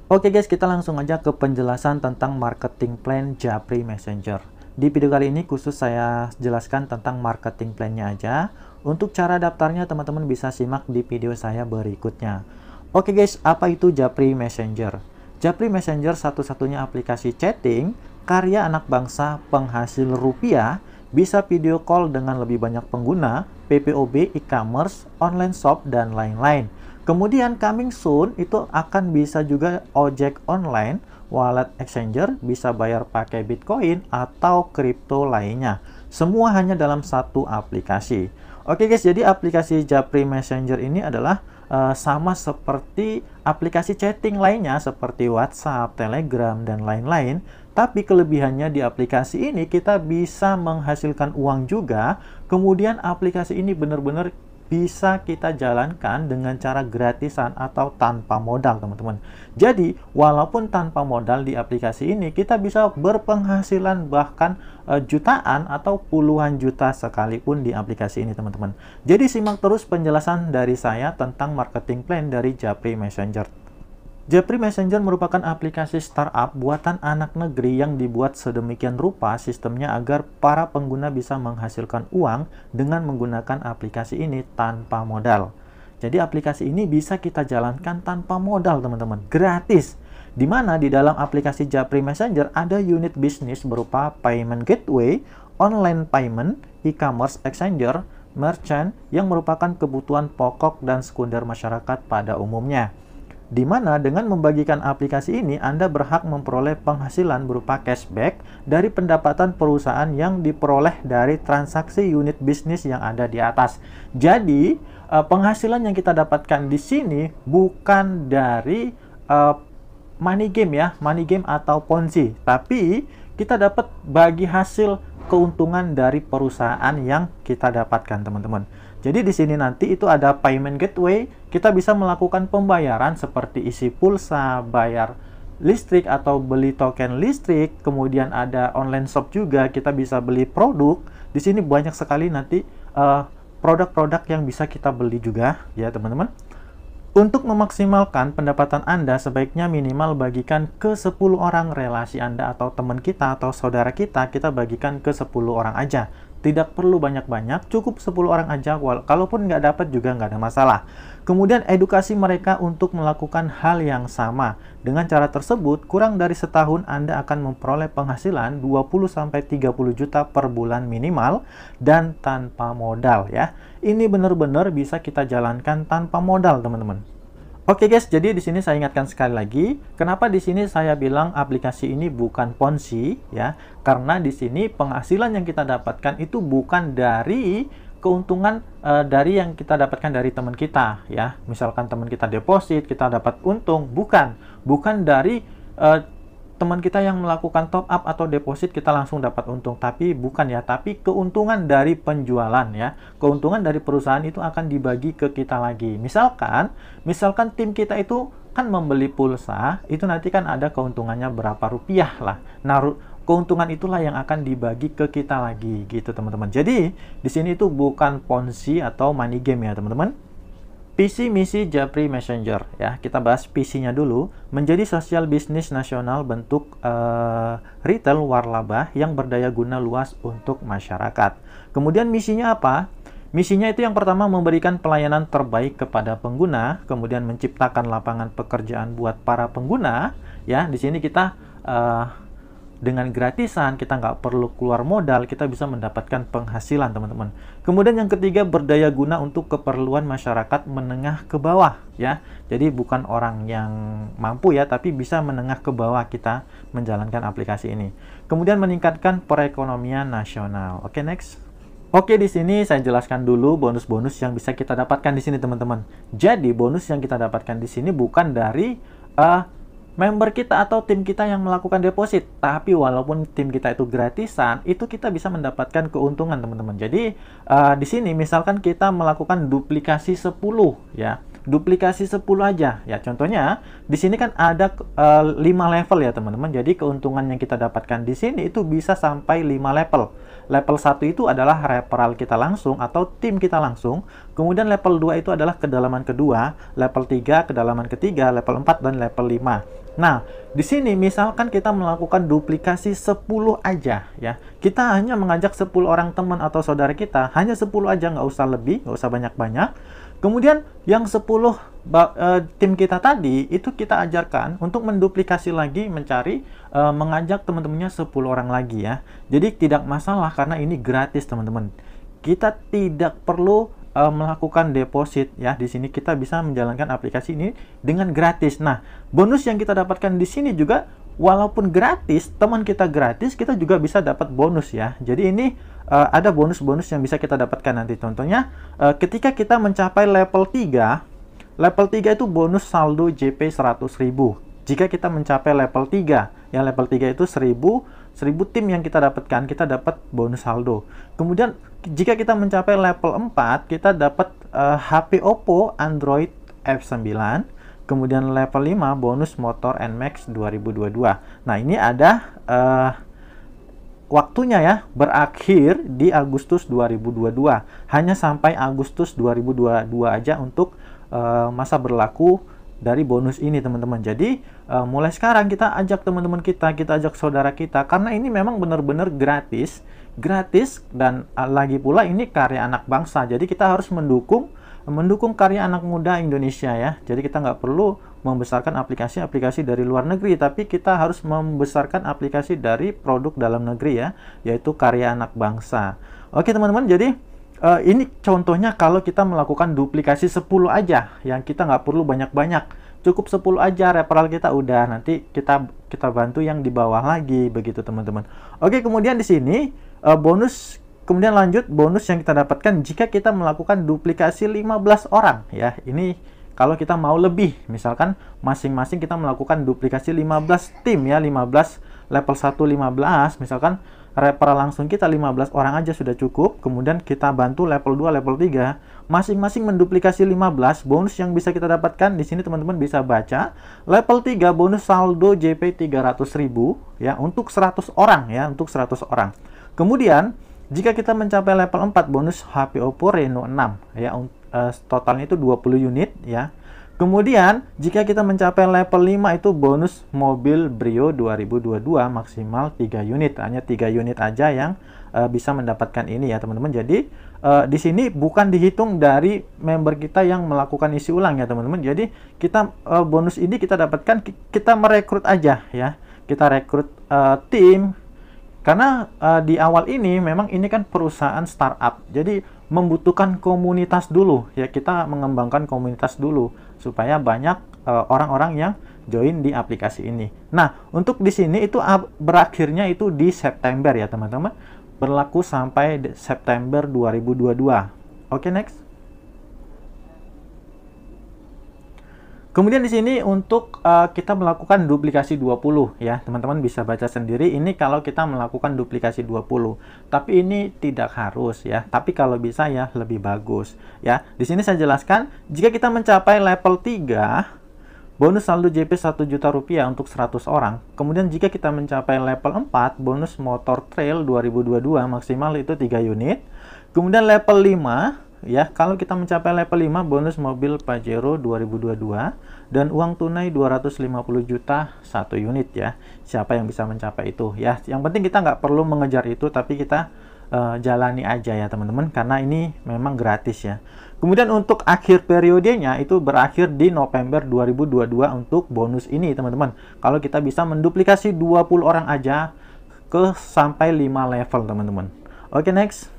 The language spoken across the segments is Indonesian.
Oke guys, kita langsung aja ke penjelasan tentang marketing plan Japri Messenger. Di video kali ini khusus saya jelaskan tentang marketing plan-nya aja. Untuk cara daftarnya teman-teman bisa simak di video saya berikutnya. Oke guys, apa itu Japri Messenger? Japri Messenger satu-satunya aplikasi chatting karya anak bangsa penghasil rupiah, bisa video call dengan lebih banyak pengguna, PPOB, e-commerce, online shop, dan lain-lain. Kemudian coming soon itu akan bisa juga ojek online, wallet exchanger, bisa bayar pakai Bitcoin atau kripto lainnya. Semua hanya dalam satu aplikasi. Oke guys, jadi aplikasi Japri Messenger ini adalah sama seperti aplikasi chatting lainnya seperti WhatsApp, Telegram, dan lain-lain. Tapi kelebihannya di aplikasi ini kita bisa menghasilkan uang juga. Kemudian aplikasi ini benar-benar bisa kita jalankan dengan cara gratisan atau tanpa modal, teman-teman. Jadi, walaupun tanpa modal di aplikasi ini, kita bisa berpenghasilan bahkan jutaan atau puluhan juta sekalipun di aplikasi ini, teman-teman. Jadi, simak terus penjelasan dari saya tentang marketing plan dari Japri Messenger. Japri Messenger merupakan aplikasi startup buatan anak negeri yang dibuat sedemikian rupa sistemnya agar para pengguna bisa menghasilkan uang dengan menggunakan aplikasi ini tanpa modal. Jadi aplikasi ini bisa kita jalankan tanpa modal, teman-teman, gratis. Di mana di dalam aplikasi Japri Messenger ada unit bisnis berupa payment gateway, online payment, e-commerce exchanger, merchant yang merupakan kebutuhan pokok dan sekunder masyarakat pada umumnya. Di mana dengan membagikan aplikasi ini, Anda berhak memperoleh penghasilan berupa cashback dari pendapatan perusahaan yang diperoleh dari transaksi unit bisnis yang ada di atas. Jadi, penghasilan yang kita dapatkan di sini bukan dari money game ya, money game atau ponzi, tapi kita dapat bagi hasil keuntungan dari perusahaan yang kita dapatkan, teman-teman. Jadi di sini nanti itu ada payment gateway, kita bisa melakukan pembayaran seperti isi pulsa, bayar listrik atau beli token listrik, kemudian ada online shop juga, kita bisa beli produk. Di sini banyak sekali nanti produk-produk yang bisa kita beli juga ya, teman-teman. Untuk memaksimalkan pendapatan Anda, sebaiknya minimal bagikan ke 10 orang relasi Anda atau teman kita atau saudara kita bagikan ke 10 orang aja. Tidak perlu banyak-banyak, cukup 10 orang aja, kalaupun nggak dapat juga nggak ada masalah. Kemudian edukasi mereka untuk melakukan hal yang sama. Dengan cara tersebut, kurang dari setahun Anda akan memperoleh penghasilan 20-30 juta per bulan minimal dan tanpa modal ya. Ini benar-benar bisa kita jalankan tanpa modal, teman-teman. Oke guys, jadi di sini saya ingatkan sekali lagi, kenapa di sini saya bilang aplikasi ini bukan ponzi ya? Karena di sini penghasilan yang kita dapatkan itu bukan dari keuntungan dari yang kita dapatkan dari teman kita ya. Misalkan teman kita deposit, kita dapat untung, bukan dari teman kita yang melakukan top up atau deposit kita langsung dapat untung, tapi bukan ya, tapi keuntungan dari penjualan ya. Keuntungan dari perusahaan itu akan dibagi ke kita lagi. Misalkan tim kita itu kan membeli pulsa, itu nanti kan ada keuntungannya berapa rupiah lah. Nah, keuntungan itulah yang akan dibagi ke kita lagi gitu, teman-teman. Jadi, di sini itu bukan ponzi atau money game ya, teman-teman. Visi misi Japri Messenger ya, kita bahas PC-nya dulu. Menjadi sosial bisnis nasional bentuk retail waralaba yang berdaya guna luas untuk masyarakat. Kemudian misinya apa? Misinya itu yang pertama memberikan pelayanan terbaik kepada pengguna, kemudian menciptakan lapangan pekerjaan buat para pengguna ya. Di sini kita dengan gratisan, kita nggak perlu keluar modal, kita bisa mendapatkan penghasilan, teman-teman. Kemudian yang ketiga, berdaya guna untuk keperluan masyarakat menengah ke bawah ya. Jadi bukan orang yang mampu ya, tapi bisa menengah ke bawah kita menjalankan aplikasi ini. Kemudian meningkatkan perekonomian nasional. Oke, next. Oke, di sini saya jelaskan dulu bonus-bonus yang bisa kita dapatkan di sini, teman-teman. Jadi bonus yang kita dapatkan di sini bukan dari member kita atau tim kita yang melakukan deposit, tapi walaupun tim kita itu gratisan, itu kita bisa mendapatkan keuntungan, teman-teman. Jadi di sini misalkan kita melakukan duplikasi 10 ya, duplikasi 10 aja ya. Contohnya di sini kan ada 5 level ya, teman-teman. Jadi keuntungan yang kita dapatkan di sini itu bisa sampai 5 level. Level 1 itu adalah referral kita langsung atau tim kita langsung. Kemudian level 2 itu adalah kedalaman kedua, level 3 kedalaman ketiga, level 4 dan level 5. Nah, di sini misalkan kita melakukan duplikasi 10 aja ya. Kita hanya mengajak 10 orang teman atau saudara kita, hanya 10 aja, nggak usah lebih, nggak usah banyak-banyak. Kemudian yang 10 tim kita tadi itu kita ajarkan untuk menduplikasi lagi, mencari mengajak teman-temannya 10 orang lagi ya. Jadi tidak masalah karena ini gratis teman-teman. Kita tidak perlu melakukan deposit ya. Di sini kita bisa menjalankan aplikasi ini dengan gratis. Nah, bonus yang kita dapatkan di sini juga walaupun gratis, teman kita gratis, kita juga bisa dapat bonus ya. Jadi ini ada bonus-bonus yang bisa kita dapatkan nanti. Contohnya ketika kita mencapai level 3, level 3 itu bonus saldo JP 100.000. Jika kita mencapai level 3, ya level 3 itu 1000 tim yang kita dapatkan, kita dapat bonus saldo. Kemudian jika kita mencapai level 4, kita dapat HP Oppo Android F9. Kemudian level 5 bonus motor NMAX 2022. Nah, ini ada waktunya ya, berakhir di Agustus 2022. Hanya sampai Agustus 2022 aja untuk masa berlaku dari bonus ini teman-teman. Jadi mulai sekarang kita ajak teman-teman kita ajak saudara kita, karena ini memang benar-benar gratis dan lagi pula ini karya anak bangsa. Jadi kita harus mendukung karya anak muda Indonesia ya. Jadi kita nggak perlu membesarkan aplikasi-aplikasi dari luar negeri, tapi kita harus membesarkan aplikasi dari produk dalam negeri ya, yaitu karya anak bangsa. Oke teman-teman, jadi ini contohnya kalau kita melakukan duplikasi 10 aja, yang kita nggak perlu banyak-banyak, cukup 10 aja referral kita udah, nanti kita bantu yang di bawah lagi begitu teman-teman. Oke, kemudian di sini bonus, kemudian lanjut bonus yang kita dapatkan jika kita melakukan duplikasi 15 orang ya. Ini kalau kita mau lebih, misalkan masing-masing kita melakukan duplikasi 15 tim ya, 15 level 1 15, misalkan referral langsung kita 15 orang aja sudah cukup. Kemudian kita bantu level 2, level 3, masing-masing menduplikasi 15. Bonus yang bisa kita dapatkan di sini teman-teman bisa baca. Level 3 bonus saldo JP 300.000 ya untuk 100 orang ya, untuk 100 orang. Kemudian jika kita mencapai level 4 bonus HP Oppo Reno 6 ya, totalnya itu 20 unit ya. Kemudian jika kita mencapai level 5 itu bonus mobil Brio 2022 maksimal 3 unit. Hanya 3 unit aja yang bisa mendapatkan ini ya teman-teman. Jadi di sini bukan dihitung dari member kita yang melakukan isi ulang ya teman-teman. Jadi kita bonus ini kita dapatkan, kita merekrut aja ya. Kita rekrut tim. Karena di awal ini memang ini kan perusahaan startup. Jadi membutuhkan komunitas dulu ya, kita mengembangkan komunitas dulu supaya banyak orang-orang yang join di aplikasi ini. Nah, untuk di sini itu berakhirnya itu di September ya teman-teman. Berlaku sampai September 2022. Oke, next. Kemudian di sini untuk kita melakukan duplikasi 20 ya, teman-teman bisa baca sendiri ini kalau kita melakukan duplikasi 20. Tapi ini tidak harus ya, tapi kalau bisa ya lebih bagus ya. Di sini saya jelaskan, jika kita mencapai level 3, bonus saldo JP 1 juta rupiah untuk 100 orang. Kemudian jika kita mencapai level 4, bonus motor trail 2022 maksimal itu 3 unit. Kemudian level 5 ya, kalau kita mencapai level 5 bonus mobil Pajero 2022 dan uang tunai 250 juta 1 unit ya. Siapa yang bisa mencapai itu ya. Yang penting kita nggak perlu mengejar itu, tapi kita jalani aja ya teman-teman, karena ini memang gratis ya. Kemudian untuk akhir periodenya itu berakhir di November 2022 untuk bonus ini teman-teman. Kalau kita bisa menduplikasi 20 orang aja ke sampai 5 level teman-teman. Oke, next.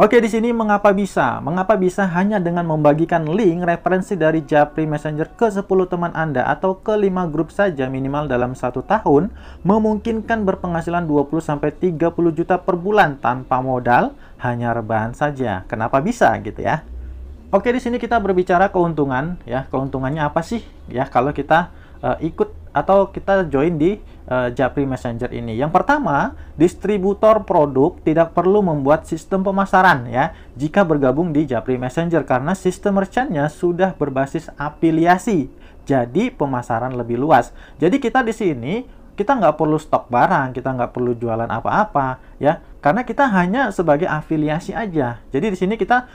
Oke, di sini mengapa bisa? Mengapa bisa hanya dengan membagikan link referensi dari Japri Messenger ke 10 teman Anda atau ke 5 grup saja minimal dalam 1 tahun, memungkinkan berpenghasilan 20-30 juta per bulan tanpa modal, hanya rebahan saja. Kenapa bisa gitu ya? Oke, di sini kita berbicara keuntungan ya. Keuntungannya apa sih? Ya, kalau kita ikut atau kita join di Japri Messenger ini. Yang pertama, distributor produk tidak perlu membuat sistem pemasaran ya jika bergabung di Japri Messenger, karena sistem merchantnya sudah berbasis afiliasi. Jadi pemasaran lebih luas. Jadi kita di sini kita nggak perlu stok barang, kita nggak perlu jualan apa-apa ya, karena kita hanya sebagai afiliasi aja. Jadi di sini kita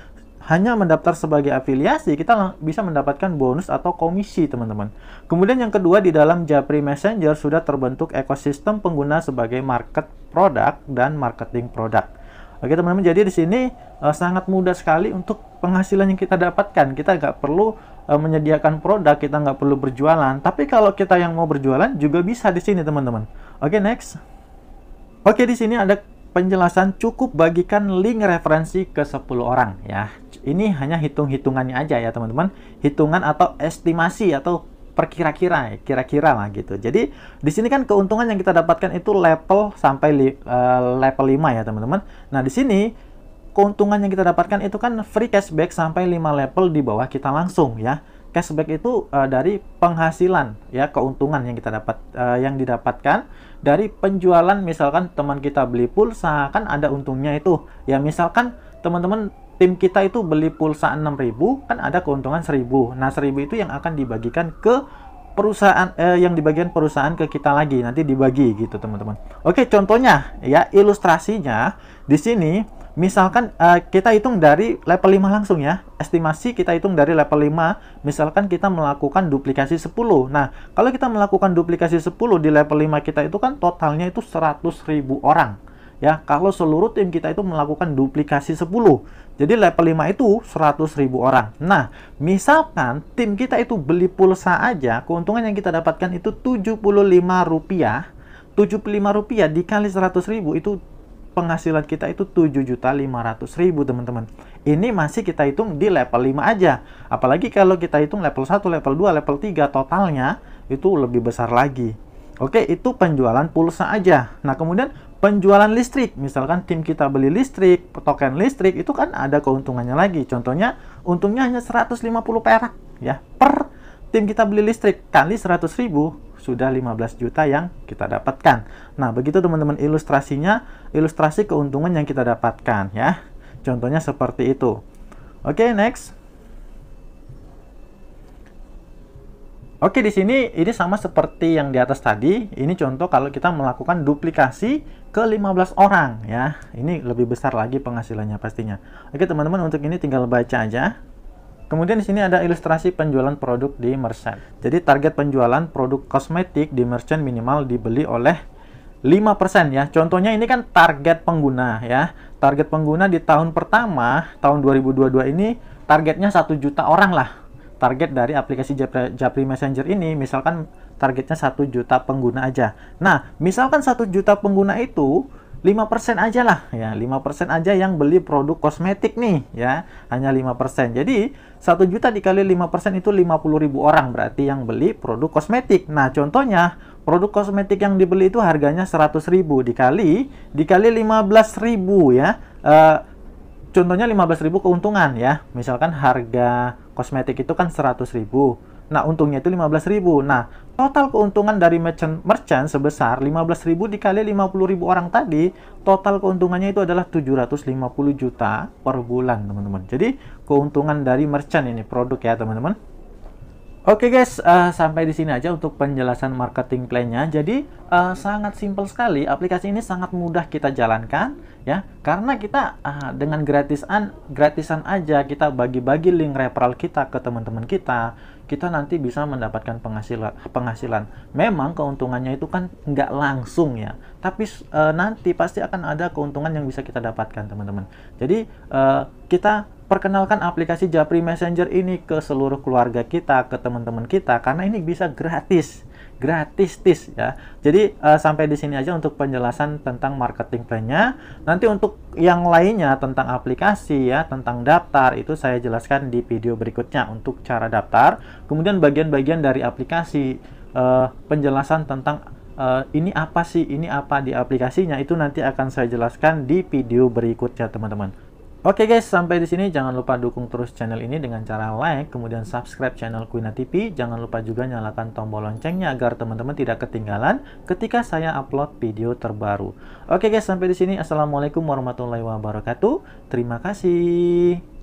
hanya mendaftar sebagai afiliasi, kita bisa mendapatkan bonus atau komisi, teman-teman. Kemudian yang kedua, di dalam Japri Messenger sudah terbentuk ekosistem pengguna sebagai market product dan marketing product. Oke, teman-teman, jadi di sini sangat mudah sekali untuk penghasilan yang kita dapatkan. Kita nggak perlu menyediakan produk, kita nggak perlu berjualan. Tapi kalau kita yang mau berjualan juga bisa di sini, teman-teman. Oke, next. Oke, di sini ada penjelasan cukup bagikan link referensi ke 10 orang ya. Ini hanya hitung-hitungannya aja ya, teman-teman. Hitungan atau estimasi atau perkira-kira, kira-kira lah gitu. Jadi di sini kan keuntungan yang kita dapatkan itu level sampai level 5 ya, teman-teman. Nah, di sini keuntungan yang kita dapatkan itu kan free cashback sampai 5 level di bawah kita langsung ya. Cashback itu dari penghasilan ya, keuntungan yang kita yang didapatkan dari penjualan. Misalkan teman kita beli pulsa, kan ada untungnya itu ya. Misalkan teman-teman tim kita itu beli pulsa 6.000, kan ada keuntungan 1.000. Nah, 1.000 itu yang akan dibagikan ke perusahaan, yang di bagian perusahaan ke kita lagi, nanti dibagi gitu, teman-teman. Oke, contohnya ya, ilustrasinya di sini. Misalkan kita hitung dari level 5 langsung ya. Estimasi kita hitung dari level 5. Misalkan kita melakukan duplikasi 10. Nah, kalau kita melakukan duplikasi 10 di level 5 kita itu kan totalnya itu 100.000 orang. Ya, kalau seluruh tim kita itu melakukan duplikasi 10. Jadi level 5 itu 100.000 orang. Nah, misalkan tim kita itu beli pulsa aja, keuntungan yang kita dapatkan itu Rp75. Rp75 dikali 100.000 itu penghasilan kita itu 7.500.000, teman-teman. Ini masih kita hitung di level 5 aja. Apalagi kalau kita hitung level 1, level 2, level 3, totalnya itu lebih besar lagi. Oke, itu penjualan pulsa aja. Nah, kemudian penjualan listrik. Misalkan tim kita beli listrik, token listrik, itu kan ada keuntungannya lagi. Contohnya, untungnya hanya 150 perak ya. Per tim kita beli listrik kali 100.000, sudah 15 juta yang kita dapatkan. Nah, begitu teman-teman ilustrasinya, ilustrasi keuntungan yang kita dapatkan ya. Contohnya seperti itu. Oke, next. Oke, di sini ini sama seperti yang di atas tadi. Ini contoh kalau kita melakukan duplikasi ke 15 orang ya. Ini lebih besar lagi penghasilannya pastinya. Oke, teman-teman, untuk ini tinggal baca aja. Kemudian di sini ada ilustrasi penjualan produk di merchant. Jadi target penjualan produk kosmetik di merchant minimal dibeli oleh 5% ya. Contohnya ini kan target pengguna ya. Target pengguna di tahun pertama, tahun 2022 ini targetnya 1 juta orang lah. Target dari aplikasi Japri Messenger ini misalkan targetnya 1 juta pengguna aja. Nah, misalkan 1 juta pengguna itu 5% aja lah ya, 5% aja yang beli produk kosmetik nih ya, hanya 5%. Jadi 1 juta dikali 5% itu 50.000 orang berarti yang beli produk kosmetik. Nah, contohnya produk kosmetik yang dibeli itu harganya 100.000 dikali 15.000 ya. Contohnya 15.000 keuntungan ya. Misalkan harga kosmetik itu kan 100.000. Nah, untungnya itu 15.000. Nah, total keuntungan dari merchant sebesar 15.000 dikali 50.000 orang tadi, total keuntungannya itu adalah 750 juta per bulan, teman-teman. Jadi, keuntungan dari merchant ini produk ya, teman-teman. Oke guys, sampai di sini aja untuk penjelasan marketing plan-nya. Jadi sangat simpel sekali, aplikasi ini sangat mudah kita jalankan ya, karena kita dengan gratisan aja kita bagi-bagi link referral kita ke teman-teman kita nanti bisa mendapatkan penghasilan. Memang keuntungannya itu kan nggak langsung ya, tapi nanti pasti akan ada keuntungan yang bisa kita dapatkan, teman-teman. Jadi kita perkenalkan aplikasi Japri Messenger ini ke seluruh keluarga kita, ke teman-teman kita, karena ini bisa gratis ya. Jadi sampai di sini aja untuk penjelasan tentang marketing plan-nya. Nanti untuk yang lainnya tentang aplikasi ya, tentang daftar itu saya jelaskan di video berikutnya untuk cara daftar. Kemudian bagian-bagian dari aplikasi, penjelasan tentang ini apa sih, ini apa di aplikasinya, itu nanti akan saya jelaskan di video berikutnya, teman-teman. Oke guys, sampai di sini jangan lupa dukung terus channel ini dengan cara like, kemudian subscribe channel Quina TV. Jangan lupa juga nyalakan tombol loncengnya agar teman-teman tidak ketinggalan ketika saya upload video terbaru. Oke guys, sampai di sini. Assalamualaikum warahmatullahi wabarakatuh. Terima kasih.